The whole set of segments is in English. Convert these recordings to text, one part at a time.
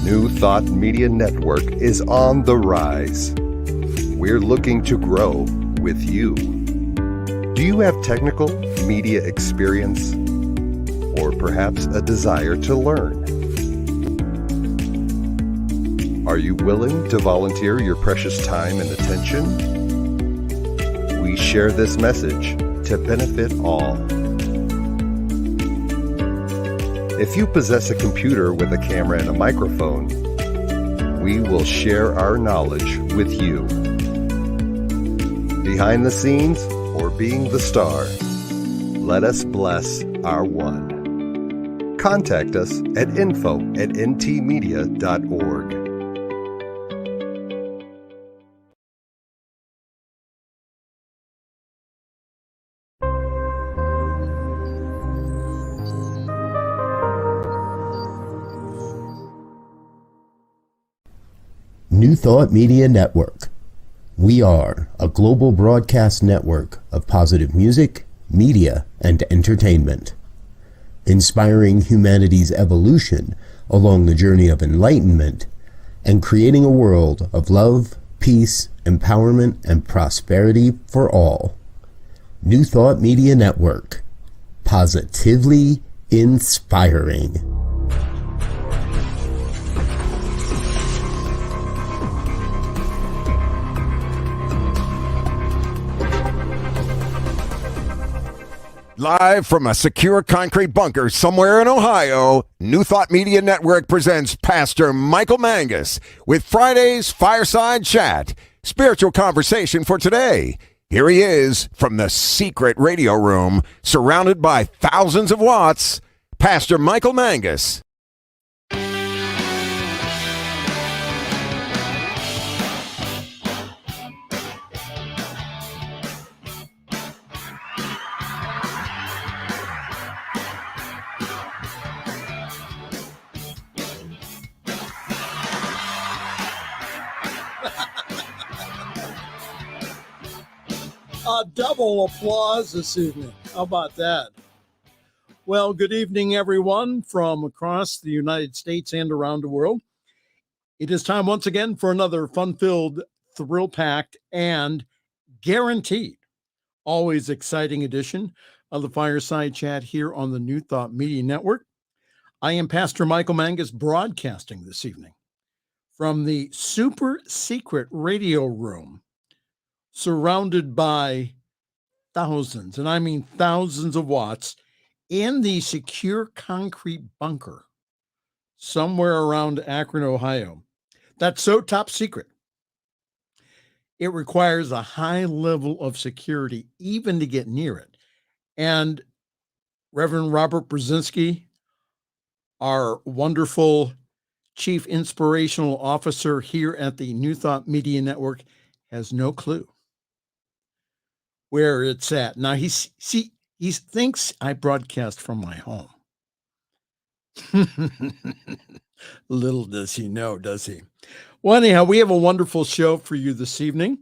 New Thought Media Network is on the rise. We're looking to grow with you. Do you have technical media experience? Or perhaps a desire to learn? Are you willing to volunteer your precious time and attention? We share this message to benefit all. If you possess a computer with a camera and a microphone, we will share our knowledge with you. Behind the scenes or being the star, let us bless our one. Contact us at info@ntmedia.org. New Thought Media Network. We are a global broadcast network of positive music, media, and entertainment, inspiring humanity's evolution along the journey of enlightenment and creating a world of love, peace, empowerment, and prosperity for all. New Thought Media Network. Positively inspiring. Live from a secure concrete bunker somewhere in Ohio, New Thought Media Network presents Pastor Michael Mangus with Friday's Fireside Chat, spiritual conversation for today. Here he is from the secret radio room, surrounded by thousands of watts, Pastor Michael Mangus. Double applause this evening. How about that? Well, good evening, everyone from across the United States and around the world. It is time once again for another fun-filled, thrill-packed, and guaranteed, always exciting edition of the Fireside Chat here on the New Thought Media Network. I am Pastor Michael Mangus, broadcasting this evening from the super secret radio room, surrounded by thousands, and I mean thousands of watts, in the secure concrete bunker somewhere around Akron, Ohio. That's so top secret. It requires a high level of security even to get near it. And Reverend Robert Brzezinski, our wonderful Chief Inspirational Officer here at the New Thought Media Network, has no clue where it's at. Now, he thinks I broadcast from my home. Little does he know, does he? Well, anyhow, we have a wonderful show for you this evening.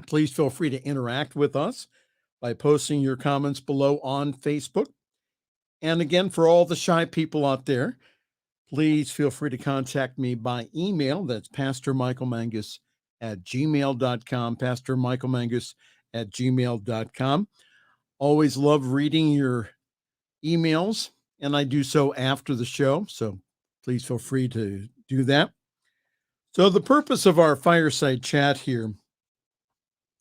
Please feel free to interact with us by posting your comments below on Facebook. And again, for all the shy people out there, please feel free to contact me by email. That's pastormichaelmangus@gmail.com, pastormichaelmangus@gmail.com. Always love reading your emails, and I do so after the show, so please feel free to do that. So the purpose of our fireside chat here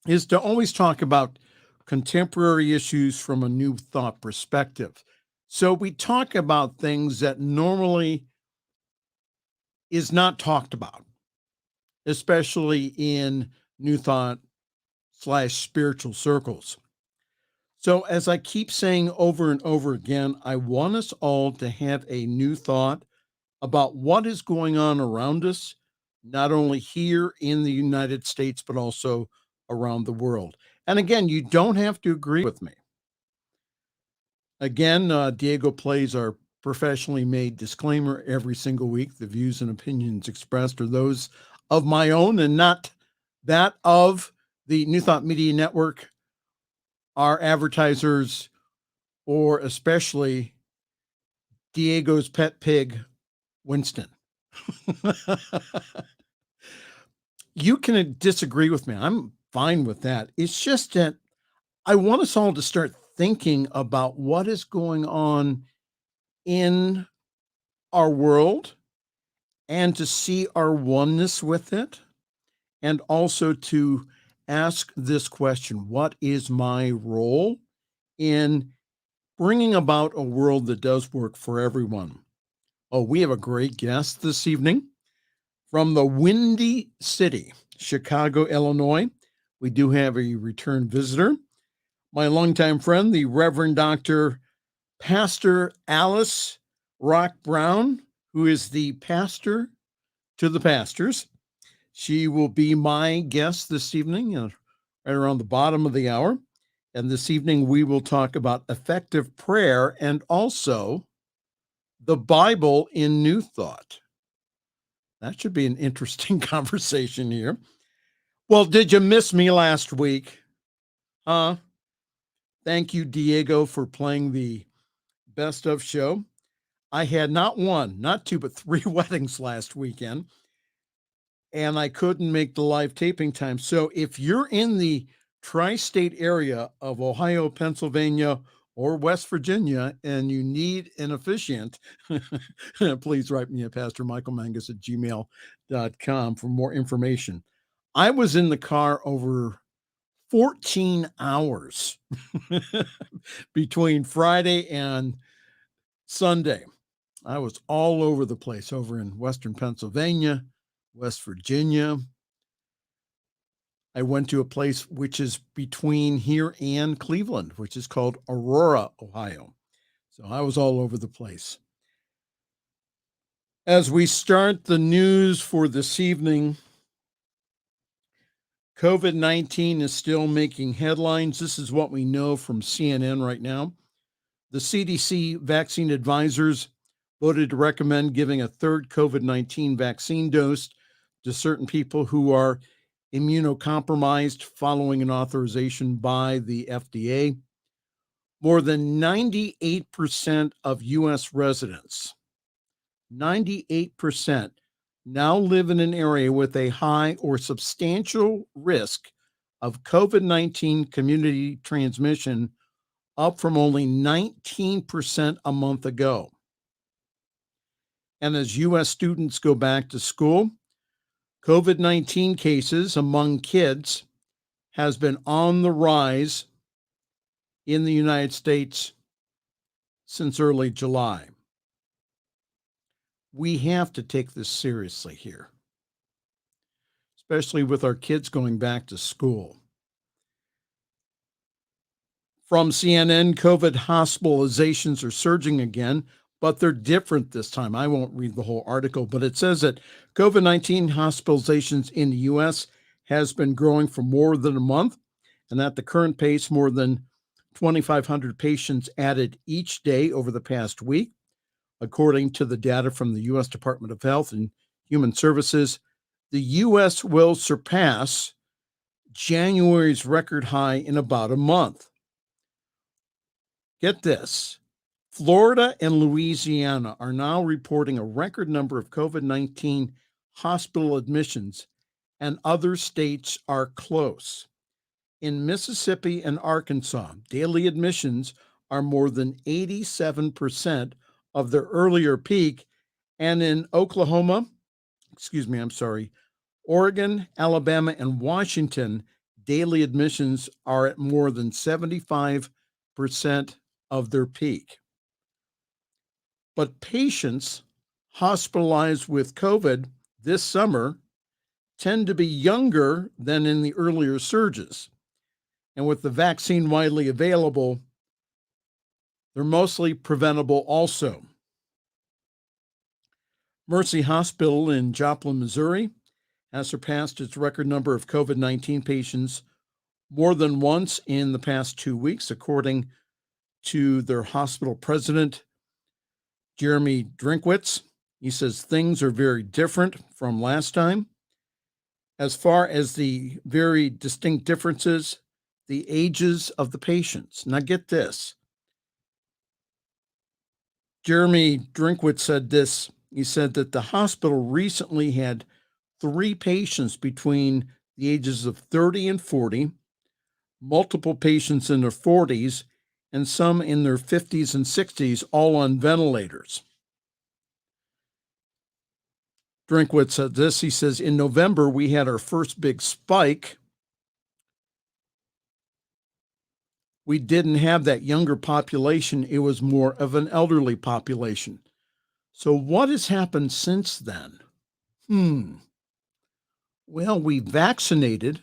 is to always talk about contemporary issues from a new thought perspective. So we talk about things that normally is not talked about, especially in new thought / spiritual circles. So as I keep saying over and over again, I want us all to have a new thought about what is going on around us, not only here in the United States, but also around the world. And again, you don't have to agree with me. Again, Diego plays our professionally made disclaimer every single week. The views and opinions expressed are those of my own and not that of the New Thought Media Network, our advertisers, or especially Diego's pet pig, Winston. You can disagree with me. I'm fine with that. It's just that I want us all to start thinking about what is going on in our world and to see our oneness with it, and also to ask this question: what is my role in bringing about a world that does work for everyone? Oh, we have a great guest this evening from the Windy City, Chicago, Illinois. We do have a return visitor, my longtime friend, the Reverend Dr. Pastor Alice Rock Brown, who is the pastor to the pastors. She will be my guest this evening, right around the bottom of the hour. And this evening, we will talk about effective prayer and also the Bible in New Thought. That should be an interesting conversation here. Well, did you miss me last week? Huh? Thank you, Diego, for playing the best of show. I had not one, not two, but three weddings last weekend, and I couldn't make the live taping time. So if you're in the tri-state area of Ohio, Pennsylvania, or West Virginia, and you need an officiant, please write me at pastormichaelmangus@gmail.com for more information. I was in the car over 14 hours between Friday and Sunday. I was all over the place, over in Western Pennsylvania, West Virginia. I went to a place which is between here and Cleveland, which is called Aurora, Ohio. So I was all over the place. As we start the news for this evening, COVID-19 is still making headlines. This is what we know from CNN right now. The CDC vaccine advisors voted to recommend giving a third COVID-19 vaccine dose to certain people who are immunocompromised following an authorization by the FDA. More than 98% of U.S. residents, 98%, now live in an area with a high or substantial risk of COVID-19 community transmission, up from only 19% a month ago. And as U.S. students go back to school, COVID-19 cases among kids has been on the rise in the United States since early July. We have to take this seriously here, especially with our kids going back to school. From CNN, COVID hospitalizations are surging again, but they're different this time. I won't read the whole article, but it says that COVID-19 hospitalizations in the U.S. has been growing for more than a month, and at the current pace, more than 2,500 patients added each day over the past week. According to the data from the U.S. Department of Health and Human Services, the U.S. will surpass January's record high in about a month. Get this. Florida and Louisiana are now reporting a record number of COVID-19 hospital admissions, and other states are close. In Mississippi and Arkansas, daily admissions are more than 87% of their earlier peak, and in Oregon, Alabama, and Washington, daily admissions are at more than 75% of their peak. But patients hospitalized with COVID this summer tend to be younger than in the earlier surges. And with the vaccine widely available, they're mostly preventable also. Mercy Hospital in Joplin, Missouri, has surpassed its record number of COVID-19 patients more than once in the past 2 weeks, according to their hospital president, Jeremy Drinkwitz. He says things are very different from last time. As far as the very distinct differences, the ages of the patients. Now get this. Jeremy Drinkwitz said this He said that the hospital recently had 3 patients between the ages of 30 and 40, multiple patients in their 40s, and some in their 50s and 60s, all on ventilators. Drinkwitz said this. He says, in November, we had our first big spike. We didn't have that younger population. It was more of an elderly population. So what has happened since then? Well, we vaccinated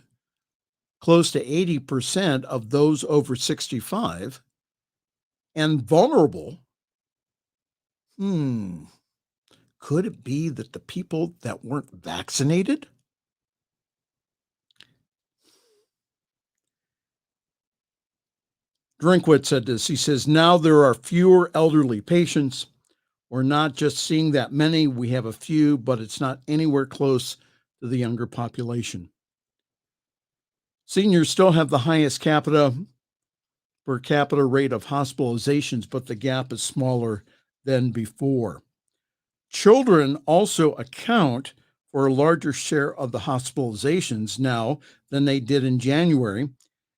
close to 80% of those over 65 and vulnerable. Could it be that the people that weren't vaccinated? Drinkwitz said this. He says, now there are fewer elderly patients. We're not just seeing that many. We have a few, but it's not anywhere close to the younger population. Seniors still have the highest per capita rate of hospitalizations, but the gap is smaller than before. Children also account for a larger share of the hospitalizations now than they did in January,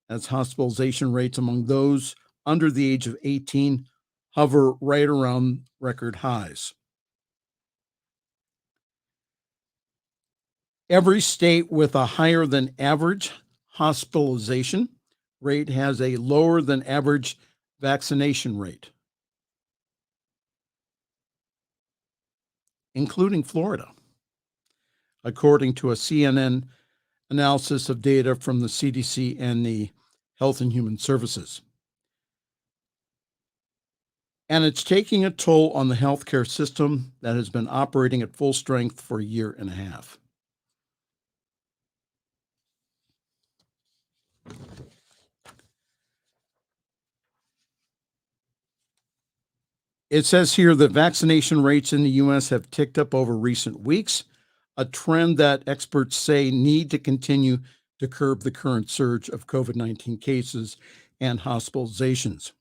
as hospitalization rates among those under the age of 18 hover right around record highs. Every state with a higher than average hospitalization rate has a lower than average vaccination rate, including Florida, according to a CNN analysis of data from the CDC and the Health and Human Services. And it's taking a toll on the healthcare system that has been operating at full strength for a year and a half. It says here that vaccination rates in the U.S. have ticked up over recent weeks, a trend that experts say need to continue to curb the current surge of COVID-19 cases and hospitalizations.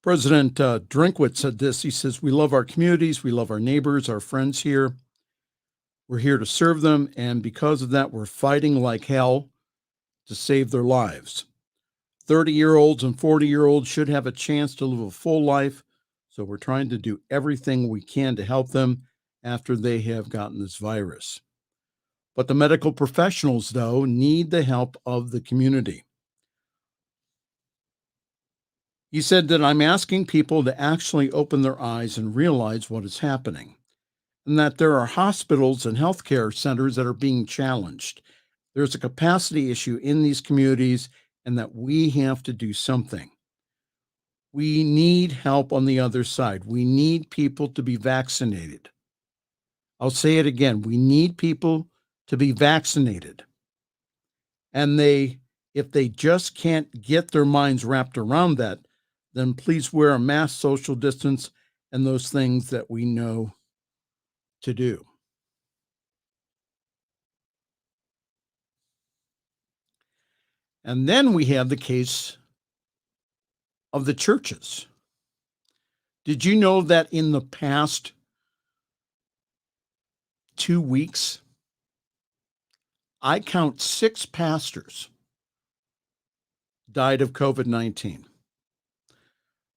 President Drinkwitz said this. He says, we love our communities, we love our neighbors, our friends here. We're here to serve them, and because of that, we're fighting like hell to save their lives. 30-year-olds and 40-year-olds should have a chance to live a full life, so we're trying to do everything we can to help them after they have gotten this virus. But the medical professionals, though, need the help of the community. He said that I'm asking people to actually open their eyes and realize what is happening, and that there are hospitals and healthcare centers that are being challenged. There's a capacity issue in these communities, and that we have to do something. We need help on the other side. We need people to be vaccinated. I'll say it again. We need people to be vaccinated. And if they just can't get their minds wrapped around that, then please wear a mask, social distance, and those things that we know to do. And then we have the case of the churches. Did you know that in the past 2 weeks, I count 6 pastors died of COVID-19?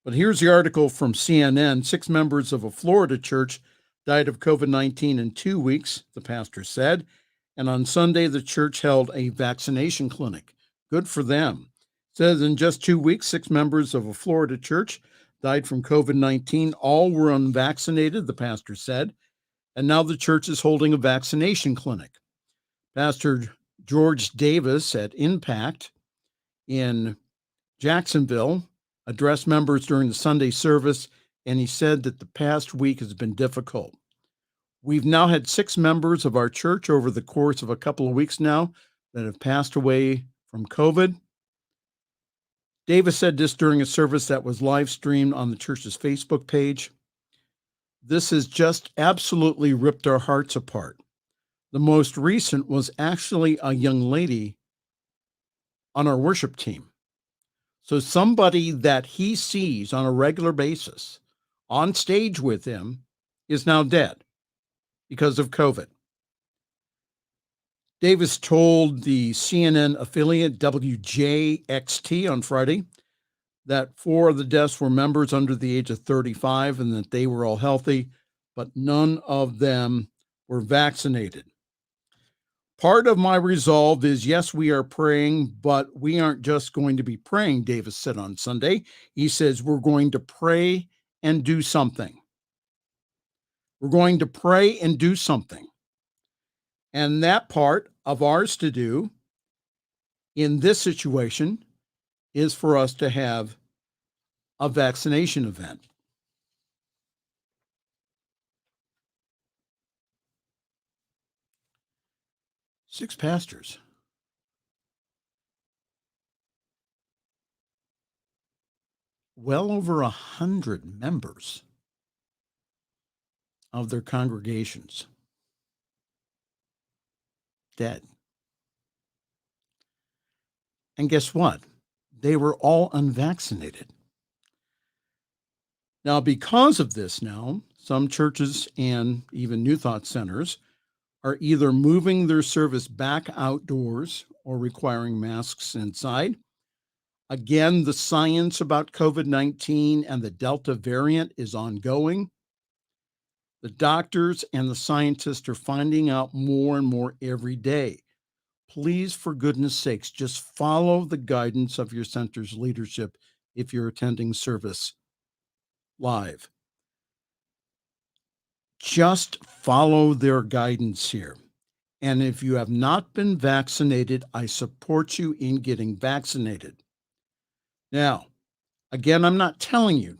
But here's the article from CNN. 6 members of a Florida church died of COVID-19 in 2 weeks, the pastor said. And on Sunday, the church held a vaccination clinic. Good for them. It says in just 2 weeks, 6 members of a Florida church died from COVID-19. All were unvaccinated, the pastor said. And now the church is holding a vaccination clinic. Pastor George Davis at Impact in Jacksonville addressed members during the Sunday service, and he said that the past week has been difficult. We've now had 6 members of our church over the course of a couple of weeks now that have passed away from COVID. Davis said this during a service that was live streamed on the church's Facebook page. This has just absolutely ripped our hearts apart. The most recent was actually a young lady on our worship team. So somebody that he sees on a regular basis on stage with him is now dead because of COVID. Davis told the CNN affiliate WJXT on Friday that 4 of the deaths were members under the age of 35 and that they were all healthy, but none of them were vaccinated. Part of my resolve is, yes, we are praying, but we aren't just going to be praying, Davis said on Sunday. He says, we're going to pray and do something. We're going to pray and do something. And that part of ours to do in this situation is for us to have a vaccination event. Six pastors. Well over 100 members of their congregations dead. And guess what? They were all unvaccinated. Now, because of this now, some churches and even New Thought centers are either moving their service back outdoors or requiring masks inside. Again, the science about COVID-19 and the Delta variant is ongoing. The doctors and the scientists are finding out more and more every day. Please, for goodness sakes, just follow the guidance of your center's leadership if you're attending service live. Just follow their guidance here. And if you have not been vaccinated, I support you in getting vaccinated. Now, again, I'm not telling you.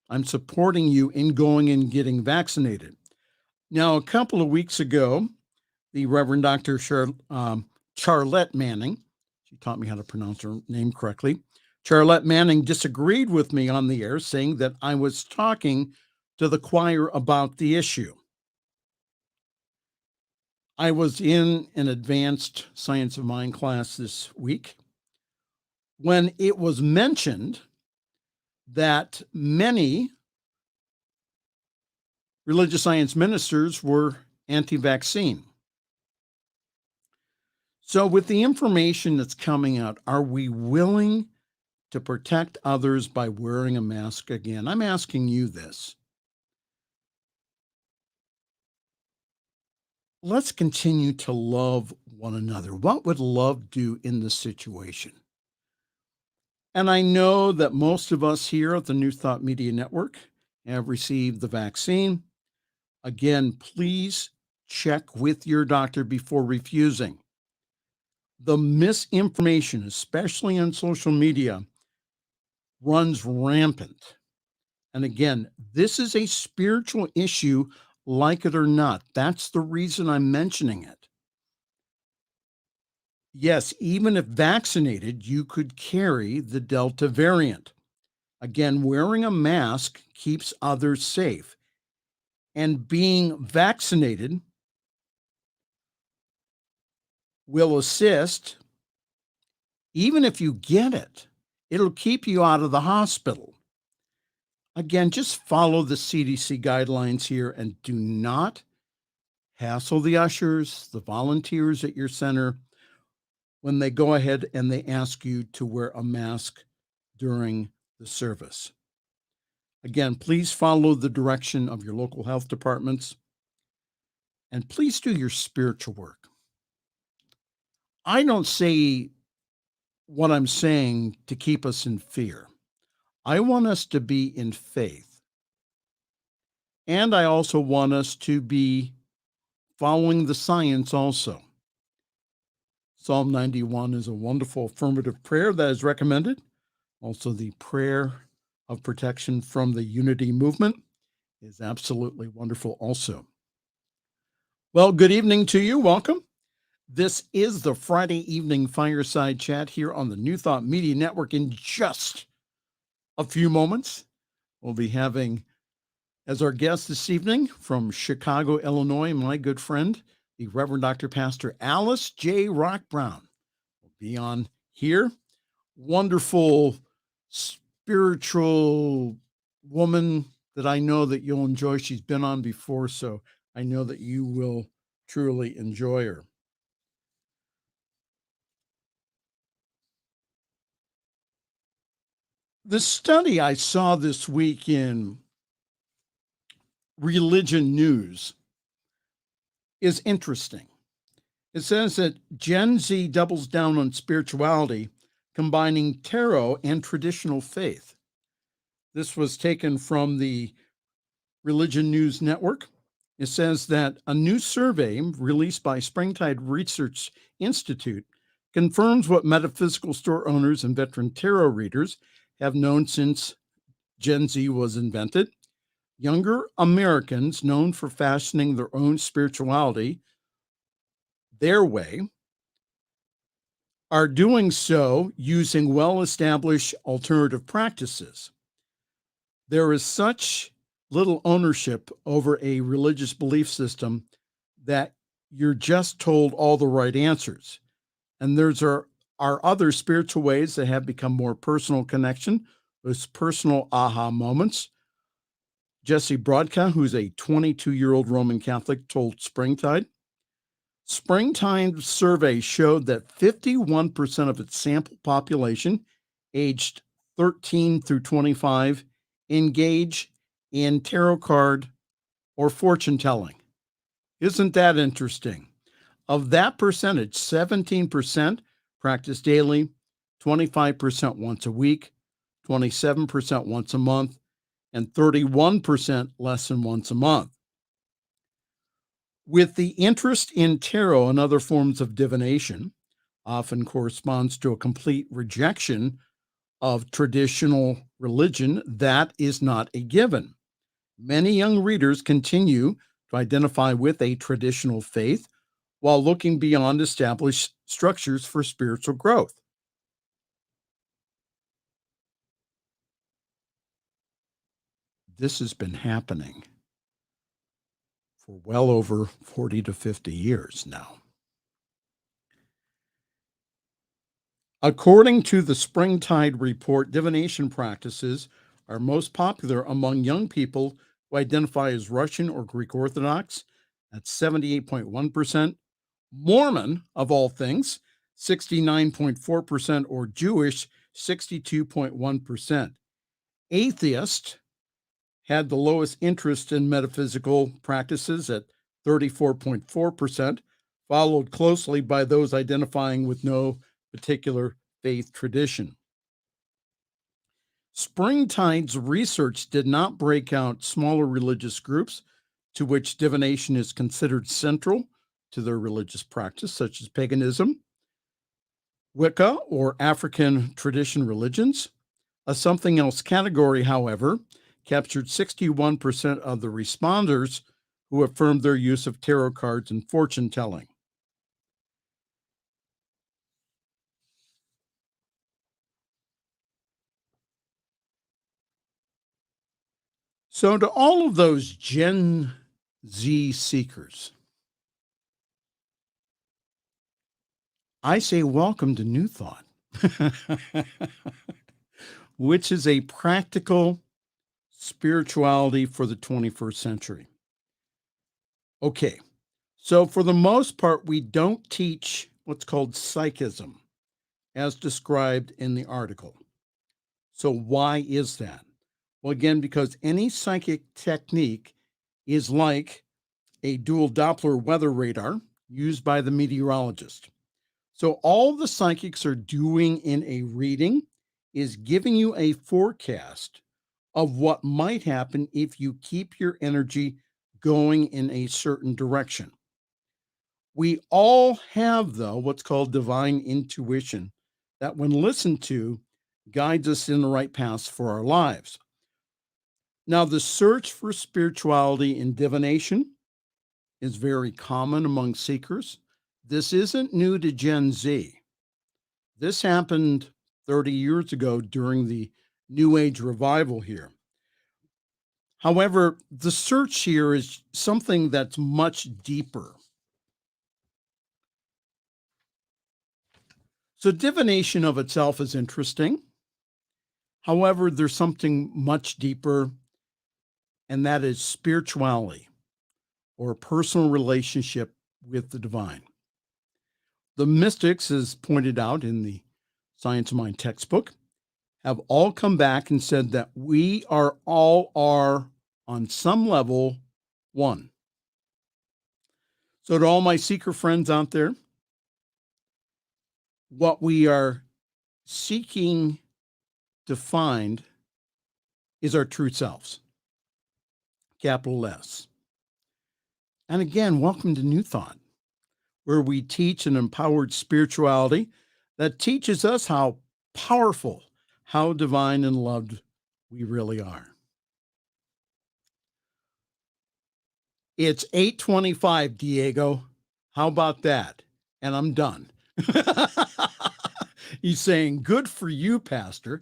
I'm supporting you in going and getting vaccinated. Now, a couple of weeks ago, the Reverend Dr. Charlotte Manning, she taught me how to pronounce her name correctly, Charlotte Manning disagreed with me on the air, saying that I was talking to the choir about the issue. I was in an advanced science of mind class this week when it was mentioned that many religious science ministers were anti-vaccine. So with the information that's coming out, are we willing to protect others by wearing a mask again? I'm asking you this. Let's continue to love one another. What would love do in this situation? And I know that most of us here at the New Thought Media Network have received the vaccine. Again, please check with your doctor before refusing. The misinformation, especially on social media, runs rampant. And again, this is a spiritual issue, like it or not. That's the reason I'm mentioning it. Yes, even if vaccinated, you could carry the Delta variant. Again, wearing a mask keeps others safe. And being vaccinated will assist. Even if you get it, it'll keep you out of the hospital. Again, just follow the CDC guidelines here and do not hassle the ushers, the volunteers at your center when they go ahead and they ask you to wear a mask during the service. Again, please follow the direction of your local health departments and please do your spiritual work. I don't say what I'm saying to keep us in fear. I want us to be in faith. And I also want us to be following the science also. Psalm 91 is a wonderful affirmative prayer that is recommended. Also, the prayer of protection from the unity movement is absolutely wonderful also. Well, good evening to you. Welcome. This is the Friday evening Fireside Chat here on the New Thought Media Network. In just a few moments, we'll be having as our guest this evening from Chicago, Illinois, my good friend, the Reverend Dr. Pastor Alice J. Rock Brown will be on here. Wonderful spiritual woman that I know that you'll enjoy. She's been on before, so I know that you will truly enjoy her. The study I saw this week in Religion News is interesting. It says that Gen Z doubles down on spirituality, combining tarot and traditional faith. This was taken from the Religion News Network. It says that a new survey released by Springtide Research Institute confirms what metaphysical store owners and veteran tarot readers have known since Gen Z was invented. Younger Americans, known for fashioning their own spirituality their way, are doing so using well-established alternative practices. There is such little ownership over a religious belief system that you're just told all the right answers. And there's are other spiritual ways that have become more personal connection, those personal aha moments. Jesse Brodka, who's a 22-year-old Roman Catholic, told Springtide survey showed that 51% of its sample population, aged 13 through 25, engage in tarot card or fortune telling. Isn't that interesting? Of that percentage, 17% practice daily, 25% once a week, 27% once a month, and 31% less than once a month. With the interest in tarot and other forms of divination, often corresponds to a complete rejection of traditional religion. That is not a given. Many young readers continue to identify with a traditional faith while looking beyond established structures for spiritual growth. This has been happening for well over 40 to 50 years now. According to the Springtide report, divination practices are most popular among young people who identify as Russian or Greek Orthodox at 78.1%, Mormon, of all things, 69.4%, or Jewish, 62.1%. Atheist had the lowest interest in metaphysical practices at 34.4%, followed closely by those identifying with no particular faith tradition. Springtide's research did not break out smaller religious groups to which divination is considered central to their religious practice, such as paganism, Wicca, or African tradition religions. A something else category, however, captured 61% of the responders who affirmed their use of tarot cards and fortune telling. So, to all of those Gen Z seekers, I say welcome to New Thought, which is a practical spirituality for the 21st century. Okay, so for the most part, we don't teach what's called psychism, as described in the article. So why is that? Well, again, because any psychic technique is like a dual Doppler weather radar used by the meteorologist. So all the psychics are doing in a reading is giving you a forecast of what might happen if you keep your energy going in a certain direction. We all have, though, what's called divine intuition that, when listened to, guides us in the right paths for our lives. Now, the search for spirituality and divination is very common among seekers. This isn't new to Gen Z. This happened 30 years ago during the New Age revival here. However, the search here is something that's much deeper. So divination of itself is interesting. However, there's something much deeper, and that is spirituality or a personal relationship with the divine. The mystics, as pointed out in the Science of Mind textbook, have all come back and said that we are on some level, one. So to all my seeker friends out there, what we are seeking to find is our true selves, capital S. And again, welcome to New Thought, where we teach an empowered spirituality that teaches us how powerful, how divine and loved we really are. It's 8:25, Diego. How about that? And I'm done. He's saying, good for you, Pastor.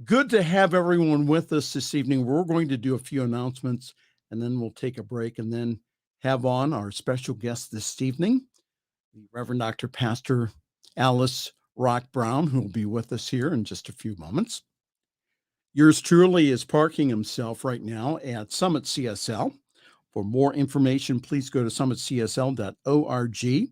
Good to have everyone with us this evening. We're going to do a few announcements, and then we'll take a break and then have on our special guest this evening, the Reverend Dr. Pastor Alice Rock Brown, who will be with us here in just a few moments. Yours truly is parking himself right now at Summit CSL. For more information, please go to summitcsl.org.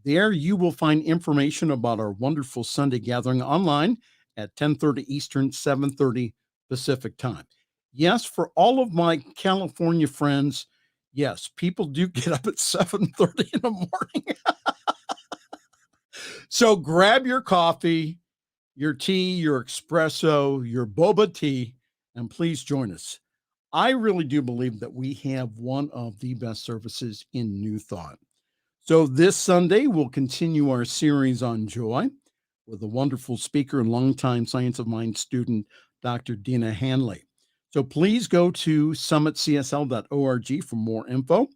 There you will find information about our wonderful Sunday gathering online at 10:30 Eastern, 7:30 Pacific time. Yes, for all of my California friends, yes, people do get up at 7:30 in the morning. So grab your coffee, your tea, your espresso, your boba tea, and please join us. I really do believe that we have one of the best services in New Thought. So this Sunday, we'll continue our series on joy with a wonderful speaker and longtime Science of Mind student, Dr. Dina Hanley. So please go to summitcsl.org for more info.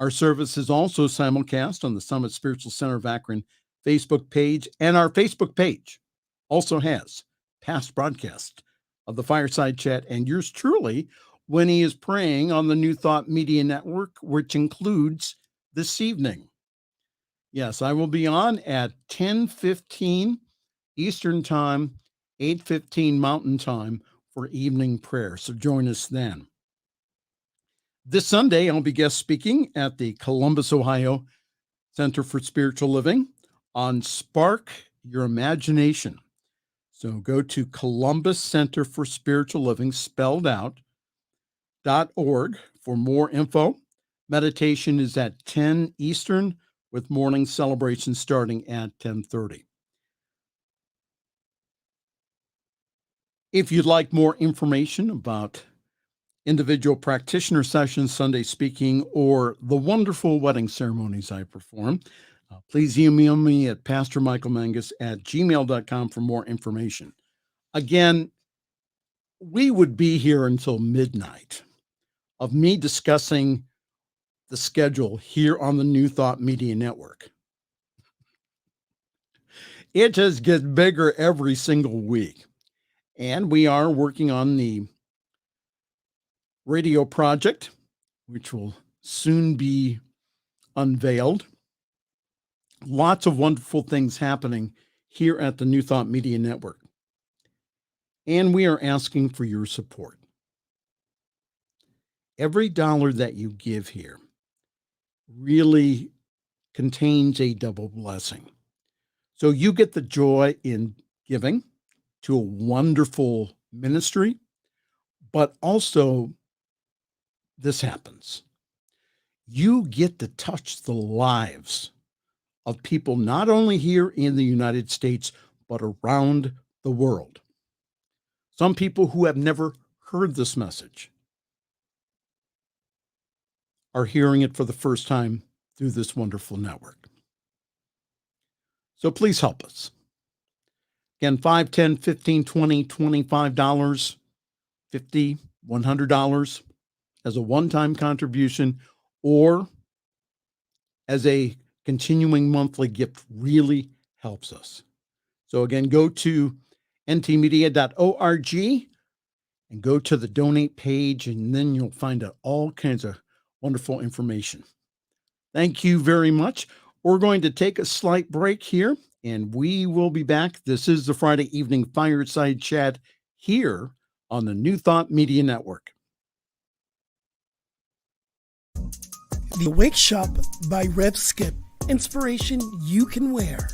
Our service is also simulcast on the Summit Spiritual Center of Akron Facebook page, and our Facebook page also has past broadcasts of the Fireside Chat and yours truly when he is praying on the New Thought Media Network, which includes this evening. Yes, I will be on at 10:15 Eastern Time, 8:15 Mountain Time for evening prayer. So join us then. This Sunday, I'll be guest speaking at the Columbus, Ohio Center for Spiritual Living on Spark Your Imagination. So go to Columbus Center for Spiritual Living, spelled out, .org for more info. Meditation is at 10 Eastern with morning celebration starting at 10:30. If you'd like more information about individual practitioner sessions, Sunday speaking, or the wonderful wedding ceremonies I perform, please email me at pastormichaelmangus@gmail.com for more information. Again, we would be here until midnight of me discussing the schedule here on the New Thought Media Network. It just gets bigger every single week. And we are working on the radio project, which will soon be unveiled. Lots of wonderful things happening here at the New Thought Media Network. And we are asking for your support. Every dollar that you give here really contains a double blessing. So you get the joy in giving to a wonderful ministry, but also this happens. You get to touch the lives of people not only here in the United States, but around the world. Some people who have never heard this message are hearing it for the first time through this wonderful network. So please help us. Again, $5, $10, $15, $20, $25, $50, $100 as a one-time contribution or as a continuing monthly gift really helps us. So again, go to ntmedia.org and go to the donate page, and then you'll find out all kinds of wonderful information. Thank you very much. We're going to take a slight break here, and we will be back. This is the Friday evening Fireside Chat here on the New Thought Media Network. The Wake Shop by R.Sc.P. Inspiration you can wear.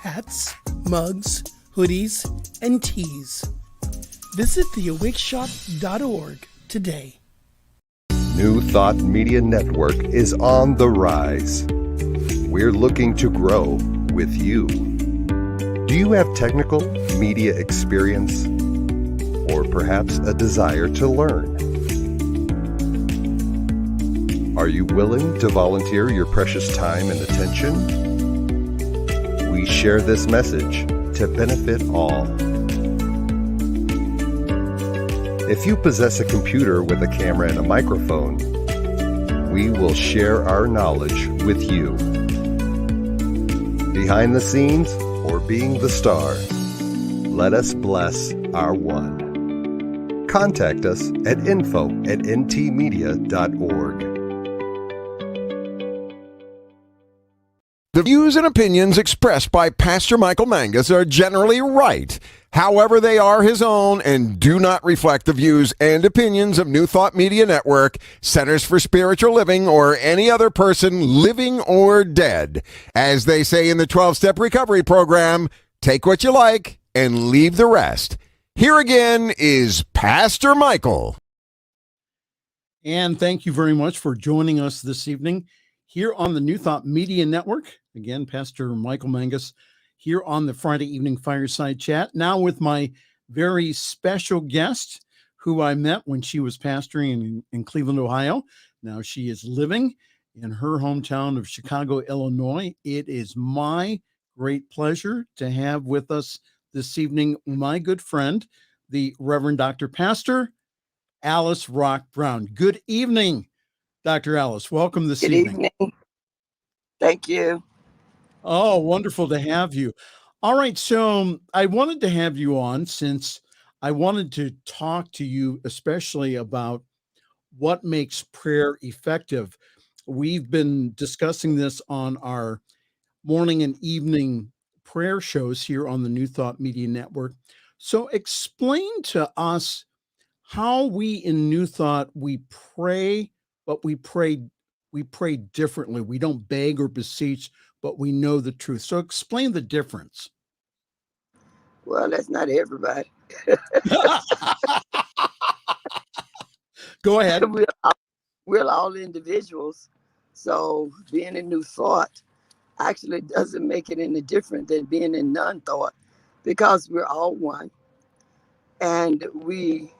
Hats, mugs, hoodies, and tees. Visit theawakeshop.org today. New Thought Media Network is on the rise. We're looking to grow with you. Do you have technical media experience? Or perhaps a desire to learn? Are you willing to volunteer your precious time and attention? We share this message to benefit all. If you possess a computer with a camera and a microphone, we will share our knowledge with you. Behind the scenes or being the star, let us bless our one. Contact us at info@ntmedia.org. The views and opinions expressed by Pastor Michael Mangus are generally right. However, they are his own and do not reflect the views and opinions of New Thought Media Network, Centers for Spiritual Living, or any other person living or dead. As they say in the 12-Step Recovery Program, take what you like and leave the rest. Here again is Pastor Michael. And thank you very much for joining us this evening here on the New Thought Media Network. Again, Pastor Michael Mangus here on the Friday evening Fireside Chat. Now with my very special guest who I met when she was pastoring in Cleveland, Ohio. Now she is living in her hometown of Chicago, Illinois. It is my great pleasure to have with us this evening my good friend, the Reverend Dr. Pastor Alice Rock Brown. Good evening, Dr. Alice. Welcome this evening. Good evening. Thank you. Oh, wonderful to have you. All right. So I wanted to have you on since I wanted to talk to you, especially about what makes prayer effective. We've been discussing this on our morning and evening prayer shows here on the New Thought Media Network. So explain to us how we in New Thought, we pray, but we pray differently. We don't beg or beseech, but we know the truth. So explain the difference. Well, that's not everybody. Go ahead. We're all individuals. So being in New Thought actually doesn't make it any different than being in non-thought, because we're all one. And we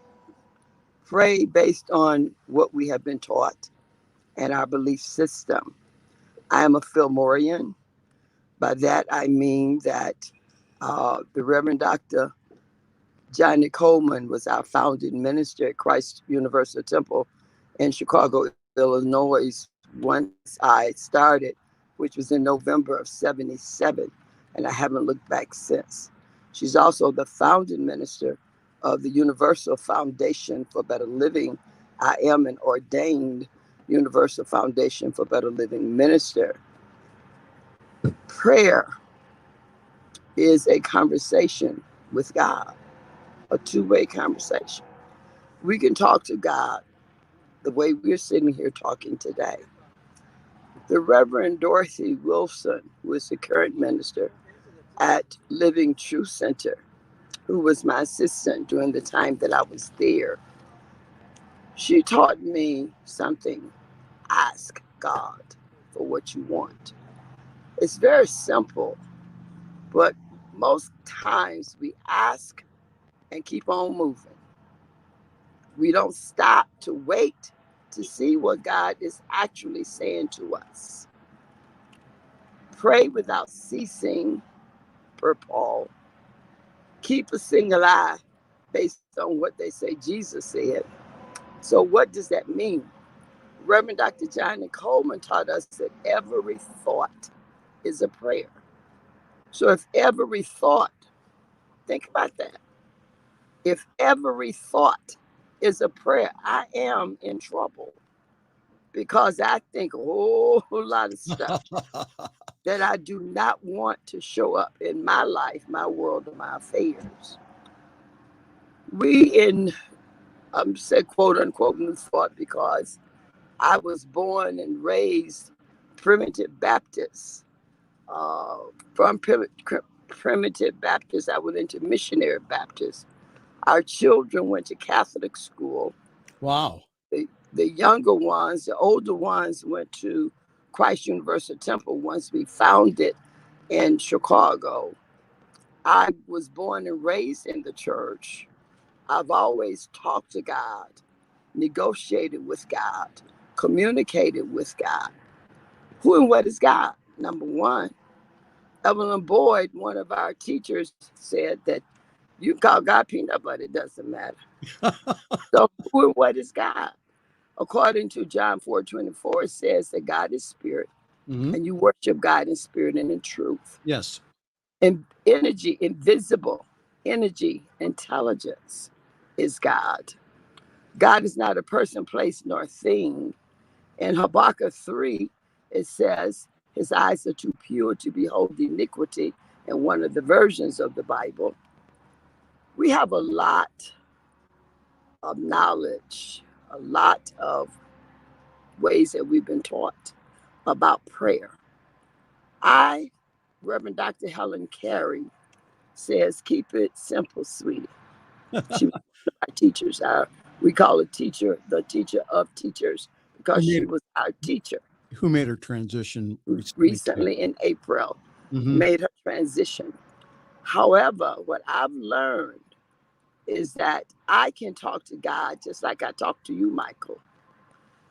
pray based on what we have been taught and our belief system. I am a Fillmorian. By that, I mean that the Reverend Dr. Johnny Coleman was our founding minister at Christ Universal Temple in Chicago, Illinois, once I started, which was in November of '77, and I haven't looked back since. She's also the founding minister of the Universal Foundation for Better Living. I am an ordained Universal Foundation for Better Living minister. Prayer is a conversation with God, a two-way conversation. We can talk to God the way we're sitting here talking today. The Reverend Dorothy Wilson, who is the current minister at Living Truth Center, who was my assistant during the time that I was there, she taught me something: ask God for what you want. It's very simple, but most times we ask and keep on moving. We don't stop to wait to see what God is actually saying to us. Pray without ceasing, per Paul. Keep a single eye based on what they say Jesus said. So what does that mean? Reverend Dr. Johnny Coleman taught us that every thought is a prayer. So if every thought, think about that. If every thought is a prayer, I am in trouble, because I think a whole lot of stuff that I do not want to show up in my life, my world, or my affairs. We in, said quote unquote new thought because I was born and raised primitive Baptist. From primitive Baptist, I went into missionary Baptist. Our children went to Catholic school. Wow. The younger ones, the older ones went to Christ Universal Temple once we found it in Chicago. I was born and raised in the church. I've always talked to God, negotiated with God, communicated with God. Who and what is God? Number one, Evelyn Boyd, one of our teachers, said that you call God peanut butter, it doesn't matter. So who and what is God? According to John 4:24, it says that God is spirit, and you worship God in spirit and in truth. Yes. And energy, invisible energy, intelligence is God. God is not a person, place, nor thing. In Habakkuk 3, it says, his eyes are too pure to behold iniquity, in one of the versions of the Bible. We have a lot of knowledge, a lot of ways that we've been taught about prayer. Reverend Dr. Helen Carey, says, keep it simple, sweetie. She was one of our teachers. We call her teacher, the teacher of teachers, because she was our teacher. Who made her transition recently in April, made her transition. However, what I've learned is that I can talk to God just like I talk to you, Michael.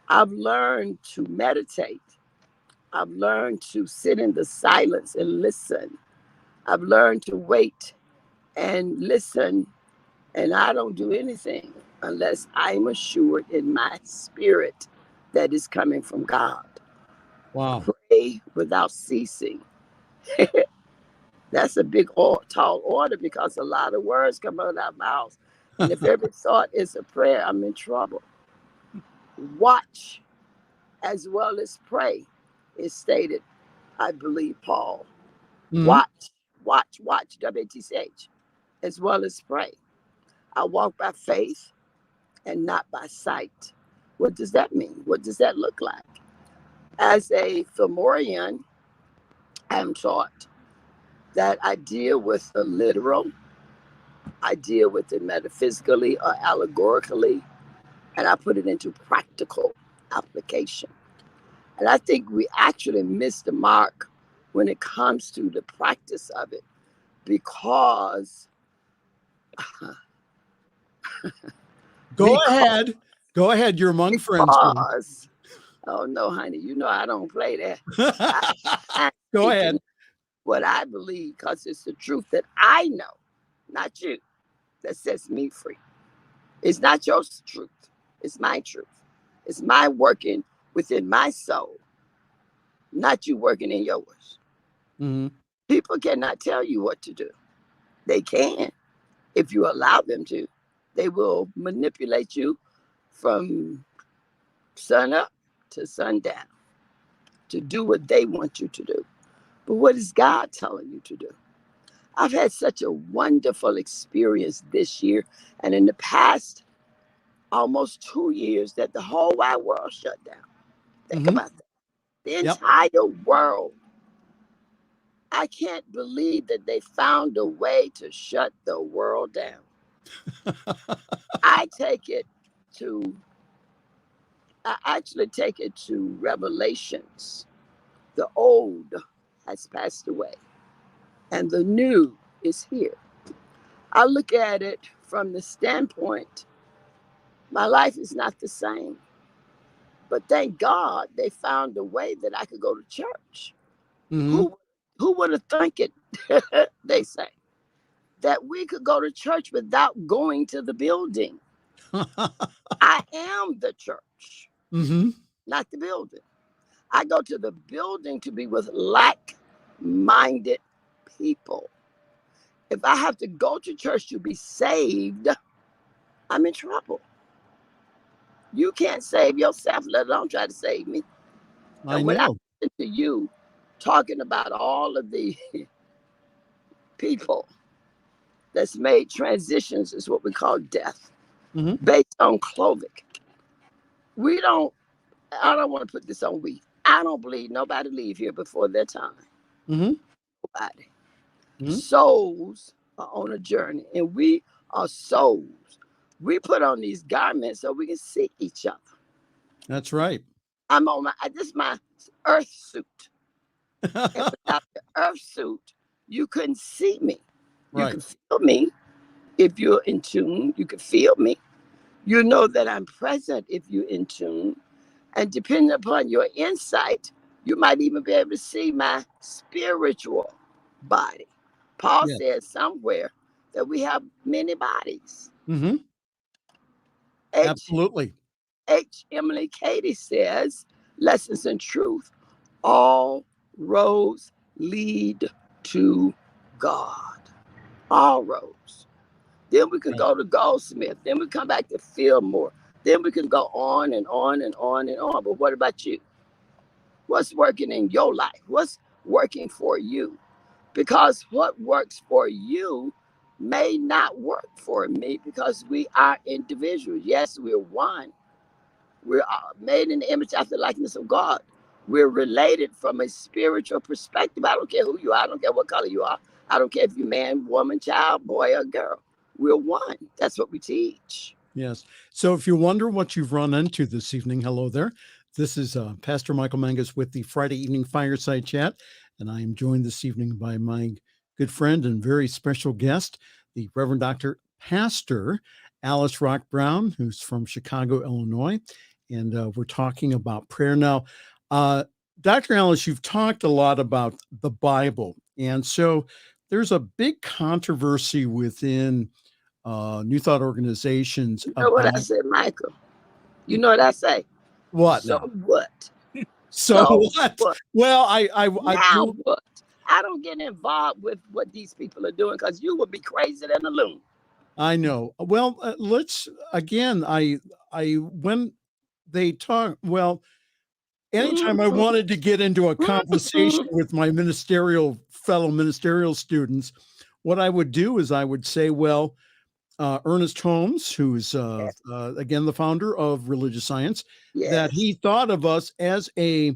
I've learned to meditate. I've learned to sit in the silence and listen. I've learned to wait and listen, and I don't do anything unless I'm assured in my spirit that is coming from God. Wow. Pray without ceasing. That's a big, tall order because a lot of words come out of our mouths. And if every thought is a prayer, I'm in trouble. Watch as well as pray is stated, I believe, Paul. Watch, WTCH, as well as pray. I walk by faith and not by sight. What does that mean? What does that look like? As a Fomorian, I'm taught that I deal with the literal, I deal with it metaphysically or allegorically, and I put it into practical application. And I think we actually miss the mark when it comes to the practice of it, because Go ahead. You're among friends. Oh no, honey, you know I don't play that. Go ahead. What I believe, because it's the truth that I know, not you, that sets me free. It's not your truth. It's my truth. It's my working within my soul, not you working in yours. People cannot tell you what to do. They can if you allow them to. They will manipulate you from sun up to sundown to do what they want you to do. But what is God telling you to do? I've had such a wonderful experience this year and in the past almost 2 years that the whole wide world shut down. Think about that. The entire world. I can't believe that they found a way to shut the world down. I actually take it to Revelations. The old has passed away and the new is here. I look at it from the standpoint, my life is not the same. But thank God they found a way that I could go to church. Who would have thunk it, they say, that we could go to church without going to the building. I am the church, not the building. I go to the building to be with like-minded people. If I have to go to church to be saved, I'm in trouble. You can't save yourself, let alone try to save me. I know. I listen to you talking about all of the people that's made transitions is what we call death, Mhm. based on clothing. I don't want to put this on we. I don't believe nobody leave here before their time. Mhm. Nobody. Mhm. Souls are on a journey, and we are souls. We put on these garments so we can see each other. That's right. This is my earth suit. And without the earth suit, you couldn't see me. You Right. can feel me if you're in tune. You can feel me. You know that I'm present if you're in tune. And depending upon your insight, you might even be able to see my spiritual body. Paul Yeah. says somewhere that we have many bodies. Mhm. H. Absolutely. Emily Cady says, Lessons in Truth, all roads lead to God. All roads. Then we can Right. go to Goldsmith. Then we come back to Fillmore. Then we can go on and on and on and on. But what about you? What's working in your life? What's working for you? Because what works for you may not work for me because we are individuals. Yes, we're one. We're made in the image after the likeness of God. We're related from a spiritual perspective. I don't care who you are. I don't care what color you are. I don't care if you're man, woman, child, boy, or girl. We're one. That's what we teach. Yes. So if you wonder what you've run into this evening, hello there. This is Pastor Michael Mangus with the Friday Evening Fireside Chat. And I am joined this evening by my good friend and very special guest, the Reverend Dr. Pastor Alice Rock Brown, who's from Chicago, Illinois. And we're talking about prayer. Now, Dr. Alice, you've talked a lot about the Bible. And so there's a big controversy within New Thought organizations You know what about I said, Michael? You know what I say? what So now? what? So So what? what? Well, Now what? I don't get involved with what these people are doing because you would be crazy than a loon. I know. Well, let's again. When they talk, well, anytime I wanted to get into a conversation with my fellow ministerial students, what I would do is I would say, well, Ernest Holmes, who's again the founder of Religious Science, that Yes. he thought of us as a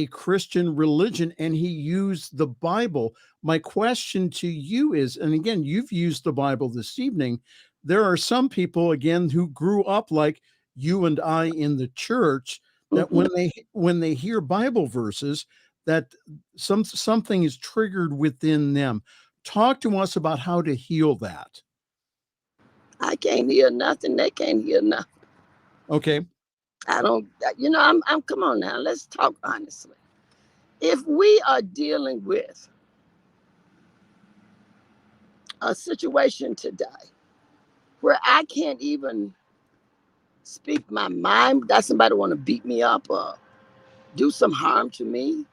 Christian religion, and he used the Bible. My question to you is, and again, you've used the Bible this evening. There are some people, again, who grew up like you and I in the church, that when they hear Bible verses, that something is triggered within them. Talk to us about how to heal that. I can't hear nothing. They can't hear nothing. Okay. I don't, I'm come on now. Let's talk honestly. If we are dealing with a situation today where I can't even speak my mind, that somebody want to beat me up or do some harm to me.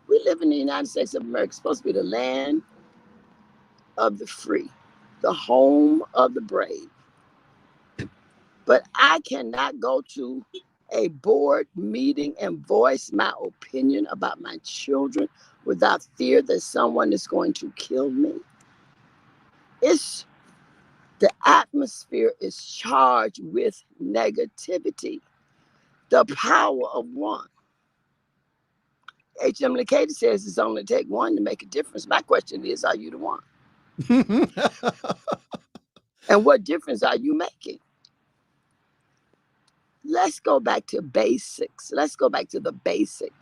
We live in the United States of America, supposed to be the land of the free, the home of the brave. But I cannot go to a board meeting and voice my opinion about my children without fear that someone is going to kill me. The atmosphere is charged with negativity. The power of one. H.M. Katie says it's only take one to make a difference. My question is, are you the one? And what difference are you making? Let's go back to basics. Let's go back to the basic.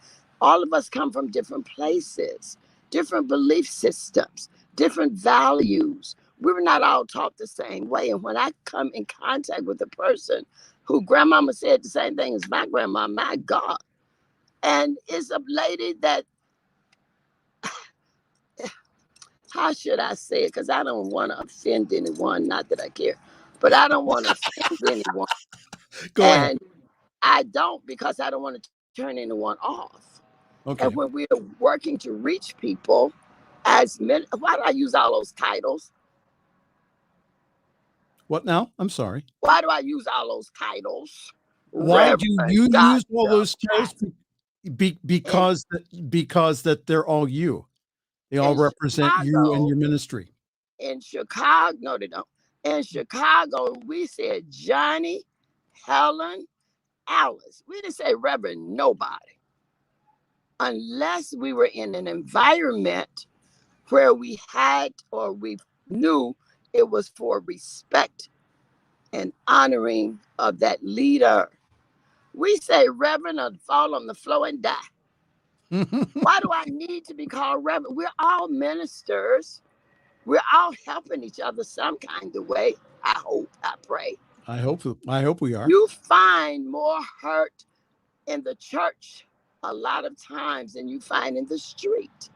All of us come from different places, different belief systems, different values. We were not all taught the same way. And when I come in contact with a person who grandmama said the same thing as my grandma, my God. And it's a lady that, how should I say it? Because I don't want to offend anyone, not that I care, but I don't want to offend anyone. Go ahead. And I don't, because I don't want to turn anyone off. Okay. And when we're working to reach people as men, why do I use all those titles? What now? I'm sorry. Why do I use all those titles? Why do you use all those titles? Because that they're all you. They all represent you and your ministry. In Chicago, no, they don't. In Chicago, we said Johnny, Helen, Alice. We didn't say Reverend nobody. Unless we were in an environment where we had or we knew it was for respect and honoring of that leader. We say Reverend or fall on the floor and die. Why do I need to be called Reverend? We're all ministers. We're all helping each other some kind of way. I hope, I pray. I hope we are. You find more hurt in the church a lot of times than you find in the street.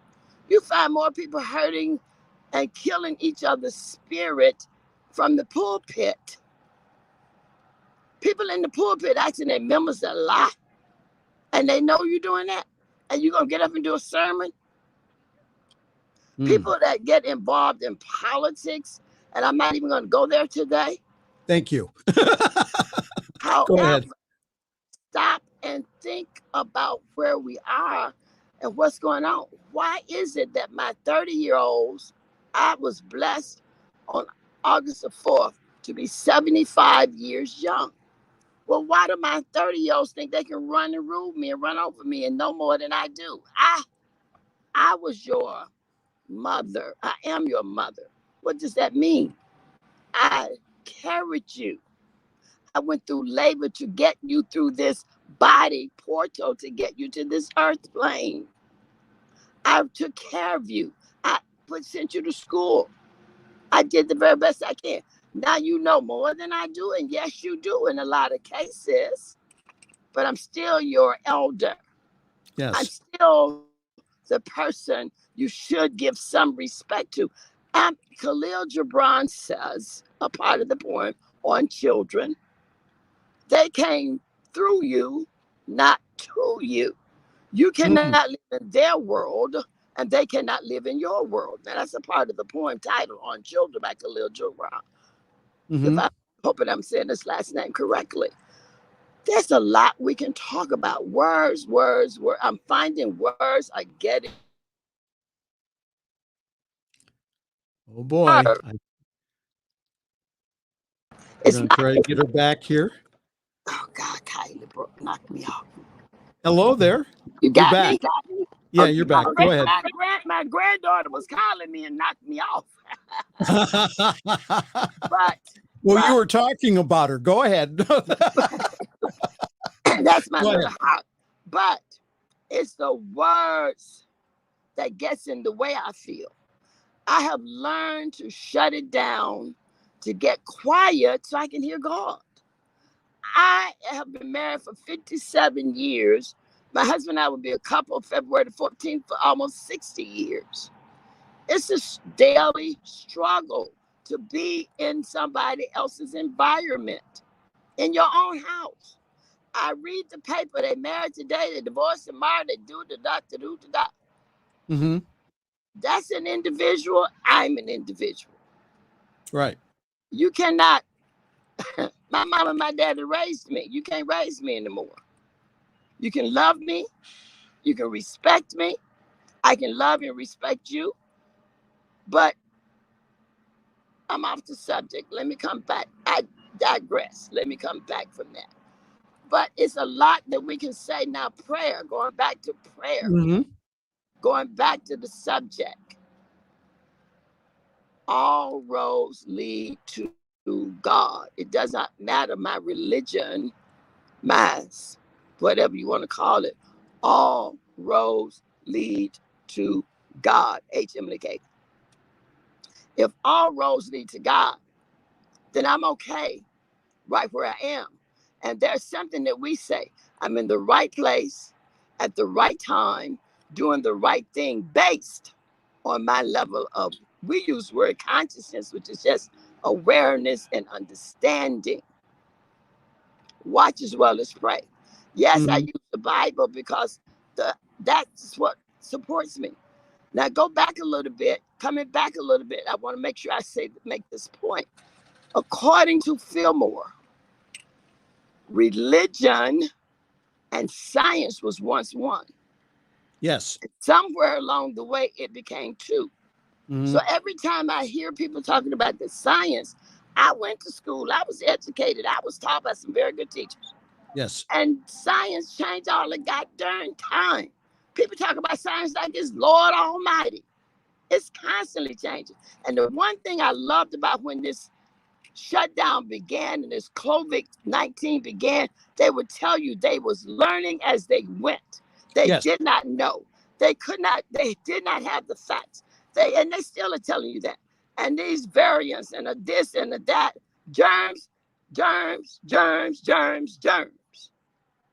You find more people hurting and killing each other's spirit from the pulpit. People in the pulpit asking their members a lie, and they know you're doing that, and you're going to get up and do a sermon. People that get involved in politics, and I'm not even going to go there today. Thank you. However, Go ahead. Stop and think about where we are and what's going on. Why is it that my 30-year-olds, I was blessed on August the 4th to be 75 years young? Well, why do my 30-year-olds think they can run and rule me and run over me and know more than I do? I was your mother. I am your mother. What does that mean? I carried you. I went through labor to get you through this body portal to get you to this earth plane. I took care of you. I sent you to school. I did the very best I can. Now you know more than I do, and yes, you do in a lot of cases, but I'm still your elder. Yes. I'm still the person you should give some respect to. Khalil Gibran says, a part of the poem on children, they came through you, not to you. You cannot live in their world, and they cannot live in your world. Now, that's a part of the poem titled On Children by Khalil Gibran. If I'm hoping I'm saying this last name correctly. There's a lot we can talk about. Words. I'm finding words are getting. Oh boy. I'm going to try to get her back here. Oh God, Kylie knocked me off. Hello there. You got back. Me? Yeah, you're back. Go ahead. My granddaughter was calling me and knocked me off. But you were talking about her. Go ahead. That's my little heart. But it's the words that gets in the way I feel. I have learned to shut it down, to get quiet so I can hear God. I have been married for 57 years. My husband and I will be a couple February the 14th for almost 60 years. It's a daily struggle to be in somebody else's environment, in your own house. I read the paper, they married today, they divorced tomorrow, they do the dot. Mm-hmm. That's an individual. I'm an individual. Right. You cannot, my mom and my daddy raised me. You can't raise me anymore. You can love me. You can respect me. I can love and respect you. But I'm off the subject. Let me come back. I digress. Let me come back from that. But it's a lot that we can say now. Prayer, going back to prayer, going back to the subject. All roads lead to God. It does not matter my religion, mass, whatever you want to call it. All roads lead to God. HMLK. If all roads lead to God, then I'm okay right where I am. And there's something that we say, I'm in the right place at the right time, doing the right thing based on my level of, we use the word consciousness, which is just awareness and understanding. Watch as well as pray. Yes, I use the Bible because that's what supports me. Now go back a little bit, coming back a little bit, I want to make sure I make this point. According to Fillmore, religion and science was once one. Yes. Somewhere along the way, it became two. So every time I hear people talking about the science, I went to school, I was educated, I was taught by some very good teachers. Yes. And science changed all the goddamn time. People talk about science like it's Lord Almighty. It's constantly changing. And the one thing I loved about when this shutdown began and this COVID-19 began, they would tell you they was learning as they went. They did not know. They did not have the facts. And they still are telling you that. And these variants and this and that, germs.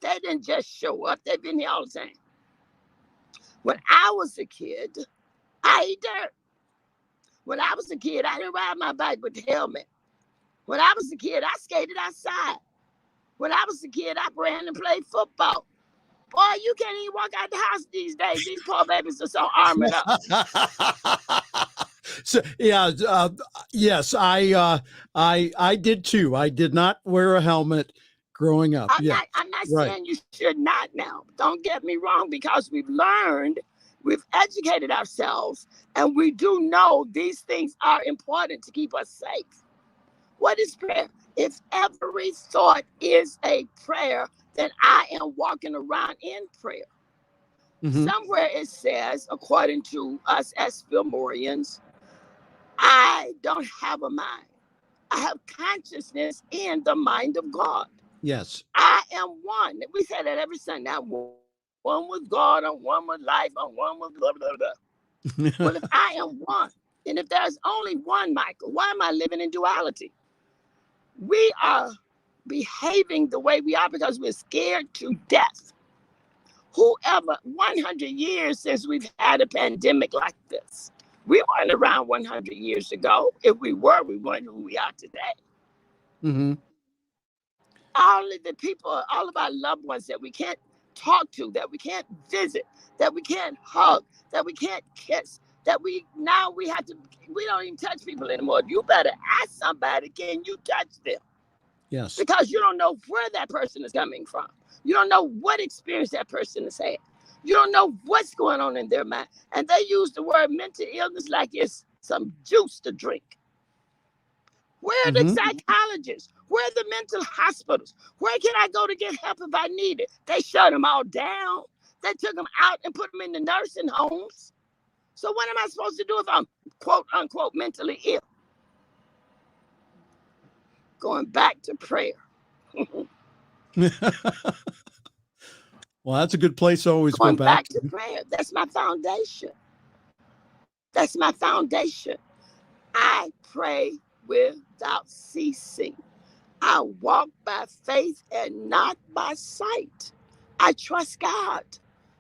They didn't just show up. They've been here all the time. When I was a kid, I ate dirt. When I was a kid, I didn't ride my bike with the helmet. When I was a kid, I skated outside. When I was a kid, I ran and played football. Boy, you can't even walk out the house these days. These poor babies are so armored up. So yes, I did too. I did not wear a helmet growing up. I'm not saying you should not now. Don't get me wrong, because we've learned, we've educated ourselves, and we do know these things are important to keep us safe. What is prayer? If every thought is a prayer, then I am walking around in prayer. Somewhere it says, according to us as Fillmorians, I don't have a mind. I have consciousness in the mind of God. Yes. I am one. We say that every Sunday. I'm one with God, I'm one with life, I'm one with blah, blah, blah. Well, if I am one, and if there's only one Michael, why am I living in duality? We are behaving the way we are because we're scared to death. Whoever, 100 years since we've had a pandemic like this. We weren't around 100 years ago. If we were, we weren't who we are today. All of the people, all of our loved ones that we can't talk to, that we can't visit, that we can't hug, that we can't kiss, that we don't even touch people anymore. You better ask somebody, can you touch them? Yes. Because you don't know where that person is coming from. You don't know what experience that person has had. You don't know what's going on in their mind. And they use the word mental illness like it's some juice to drink. Where are the psychologists? Where are the mental hospitals? Where can I go to get help if I need it? They shut them all down. They took them out and put them in the nursing homes. So what am I supposed to do if I'm quote unquote mentally ill? Going back to prayer. Well, that's a good place to always Going go back to prayer. That's my foundation. That's my foundation. I pray without ceasing. I walk by faith and not by sight. I trust God,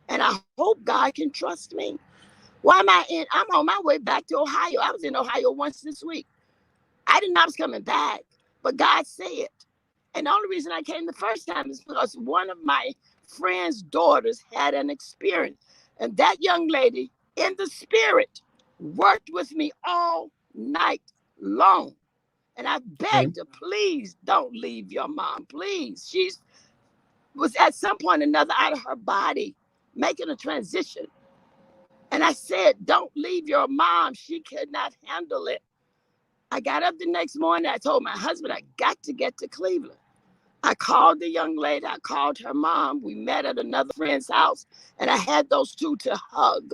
and I hope God can trust me. Why am I'm on my way back to Ohio. I was in Ohio once this week. I didn't know I was coming back, but God said. And the only reason I came the first time is because one of my friend's daughters had an experience. And that young lady in the spirit worked with me all night long. And I begged her, please don't leave your mom, please. She was at some point or another out of her body, making a transition. And I said, don't leave your mom. She could not handle it. I got up the next morning. I told my husband, I got to get to Cleveland. I called the young lady. I called her mom. We met at another friend's house. And I had those two to hug.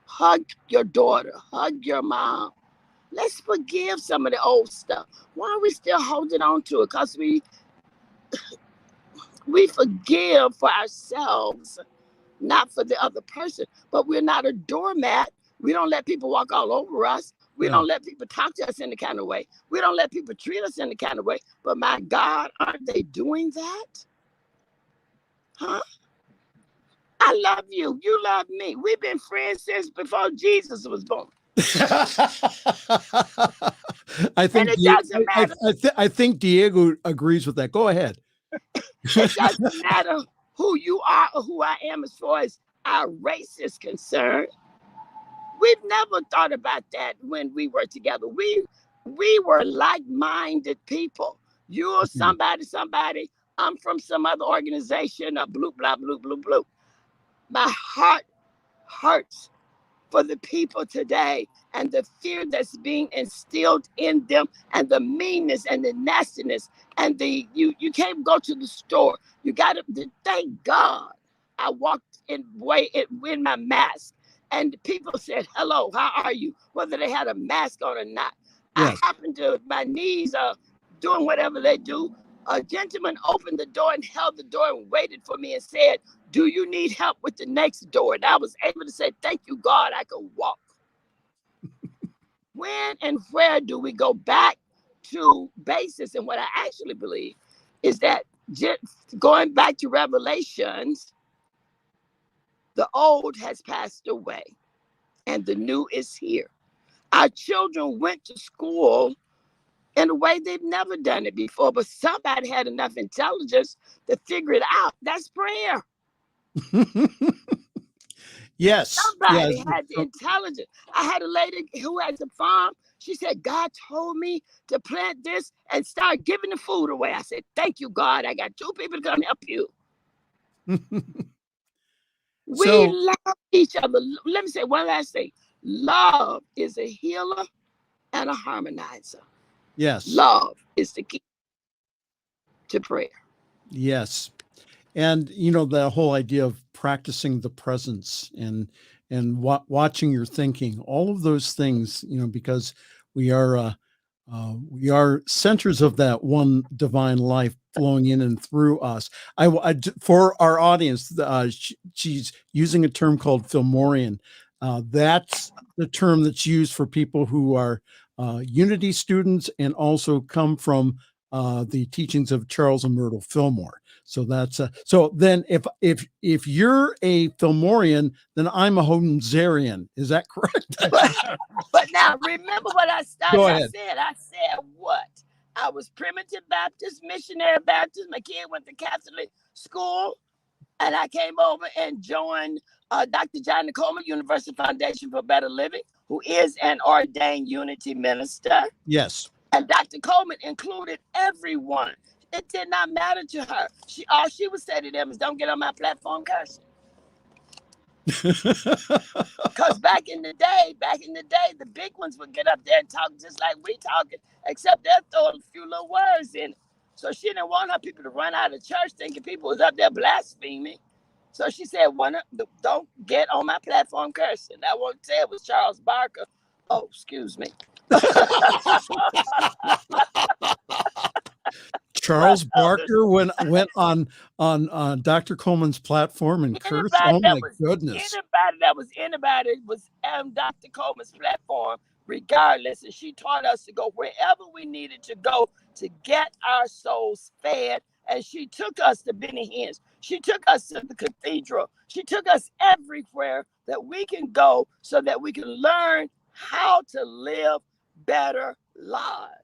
Hug your daughter. Hug your mom. Let's forgive some of the old stuff. Why are we still holding on to it? Because we forgive for ourselves, not for the other person. But we're not a doormat. We don't let people walk all over us. We don't let people talk to us in the kind of way. We don't let people treat us in the kind of way. But my God, aren't they doing that? Huh? I love you. You love me. We've been friends since before Jesus was born. I think and it doesn't matter. I think Diego agrees with that. Go ahead. It doesn't matter who you are or who I am as far as our race is concerned. We've never thought about that when we were together. We were like-minded people. You're somebody. I'm from some other organization, blue, blah, blue, blue, blue. My heart hurts for the people today, and the fear that's being instilled in them, and the meanness and the nastiness, and you can't go to the store. You got to thank God. I walked in my mask, and people said, "Hello, how are you?" Whether they had a mask on or not. Yes. I happened to, my knees are doing whatever they do. A gentleman opened the door and held the door and waited for me and said, "Do you need help with the next door?" And I was able to say, "Thank you, God, I can walk." When and where do we go back to basis? And what I actually believe is that just going back to Revelations, the old has passed away and the new is here. Our children went to school in a way they've never done it before, but somebody had enough intelligence to figure it out. That's prayer. Yes. Somebody yes. had the intelligence. I had a lady who has a farm. She said, "God told me to plant this and start giving the food away." I said, "Thank you, God. I got 2 people to come help you." We love each other. Let me say one last thing. Love is a healer and a harmonizer. Yes. Love is the key to prayer. Yes. And, the whole idea of practicing the presence and watching your thinking, all of those things, because we are centers of that one divine life flowing in and through us. For our audience, she's using a term called Filmorian. That's the term that's used for people who are Unity students and also come from the teachings of Charles and Myrtle Fillmore. So that's so then if you're a Filmorian, then I'm a Holmesarian. Is that correct? But now remember what I started. Go ahead. I said what? I was primitive Baptist, missionary Baptist. My kid went to Catholic school, and I came over and joined Dr. John Coleman, Universal Foundation for Better Living, who is an ordained Unity minister. Yes. And Dr. Coleman included everyone. It did not matter to her. All she would say to them is, "Don't get on my platform cursing." Because back in the day, the big ones would get up there and talk just like we talking, except they'll throw a few little words in it. So she didn't want her people to run out of church thinking people was up there blaspheming. So she said, "Don't get on my platform cursing." I won't say it was Charles Barker. Oh, excuse me. Charles Barker went on Dr. Coleman's platform and cursed. Oh my goodness! Anybody was on Dr. Coleman's platform, regardless, and she taught us to go wherever we needed to go to get our souls fed. And she took us to Benny Hinn's. She took us to the cathedral. She took us everywhere that we can go so that we can learn how to live better lives.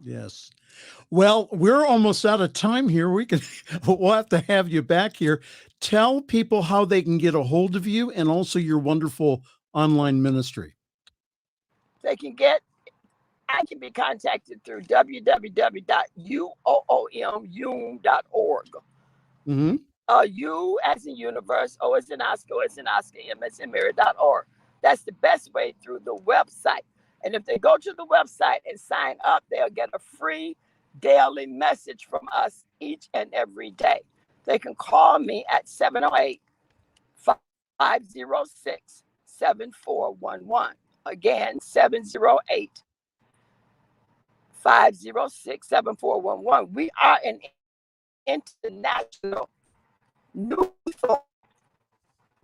Yes. Well, we're almost out of time here. We'll have to have you back here. Tell people how they can get a hold of you and also your wonderful online ministry. I can be contacted through www.uoom.org. Mm-hmm. U as in universe, O as in Oscar, O as in Oscar, M as in Mary.org. That's the best way, through the website. And if they go to the website and sign up, they'll get a free daily message from us each and every day. They can call me at 708-506-7411. Again, 708-506-7411. We are an international news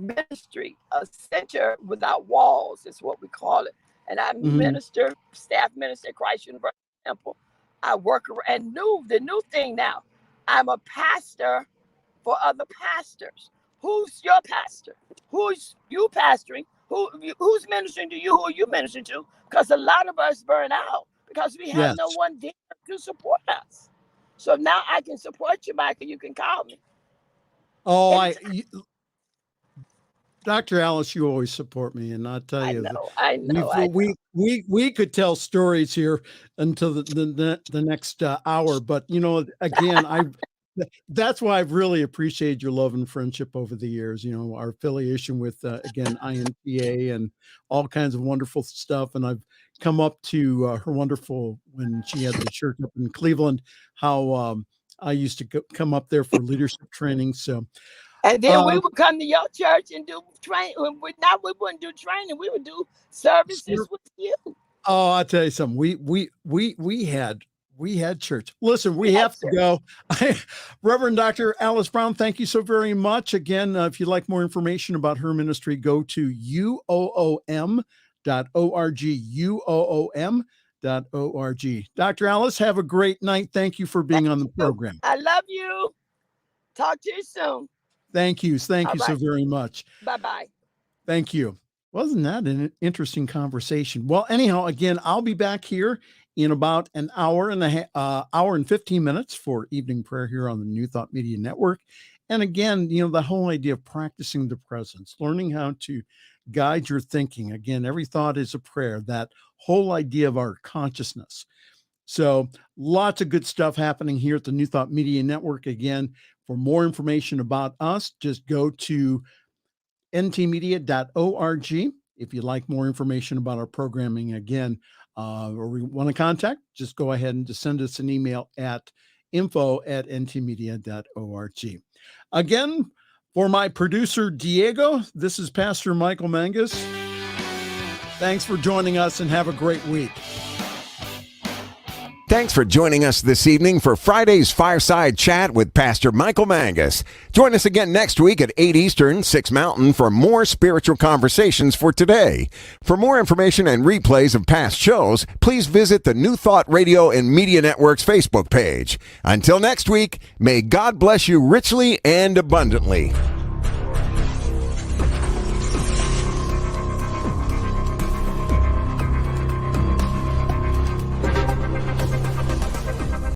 ministry, a center without walls is what we call it. And I'm staff minister at Christ University Temple. I work and the new thing now, I'm a pastor for other pastors. Who's your pastor? Who's you pastoring? Who's ministering to you? Who are you ministering to? Because a lot of us burn out because we have no one there to support us. So now I can support you, Michael. You can call me. Oh, Dr. Alice, you always support me, and I'll tell you, I know. We could tell stories here until the next hour, but again, That's why I've really appreciated your love and friendship over the years. Our affiliation with, again, INTA and all kinds of wonderful stuff. And I've come up to her wonderful, when she had the church up in Cleveland, how I used to come up there for leadership training. So, and then we would come to your church and do training. We wouldn't do training. We would do services with you. Oh, I'll tell you something. We had church. Listen, we have to go. Reverend Dr. Alice Brown, thank you so very much. Again, if you'd like more information about her ministry, go to uoom.org, uoom.org. Dr. Alice, have a great night. Thank you for being on the program. I love you. Talk to you soon. Thank you. Thank you so very much. Bye-bye. Thank you. Wasn't that an interesting conversation? Well, anyhow, again, I'll be back here in about an hour and 15 minutes for evening prayer here on the New Thought Media Network. And again, the whole idea of practicing the presence, learning how to guide your thinking. Again, every thought is a prayer, that whole idea of our consciousness. So lots of good stuff happening here at the New Thought Media Network. Again, for more information about us, just go to ntmedia.org. If you'd like more information about our programming, again, or we want to contact, just go ahead and just send us an email at info@ntmedia.org. Again, for my producer, Diego, this is Pastor Michael Mangus. Thanks for joining us and have a great week. Thanks for joining us this evening for Friday's Fireside Chat with Pastor Michael Mangus. Join us again next week at 8 Eastern, 6 Mountain for more spiritual conversations for today. For more information and replays of past shows, please visit the New Thought Radio and Media Network's Facebook page. Until next week, may God bless you richly and abundantly.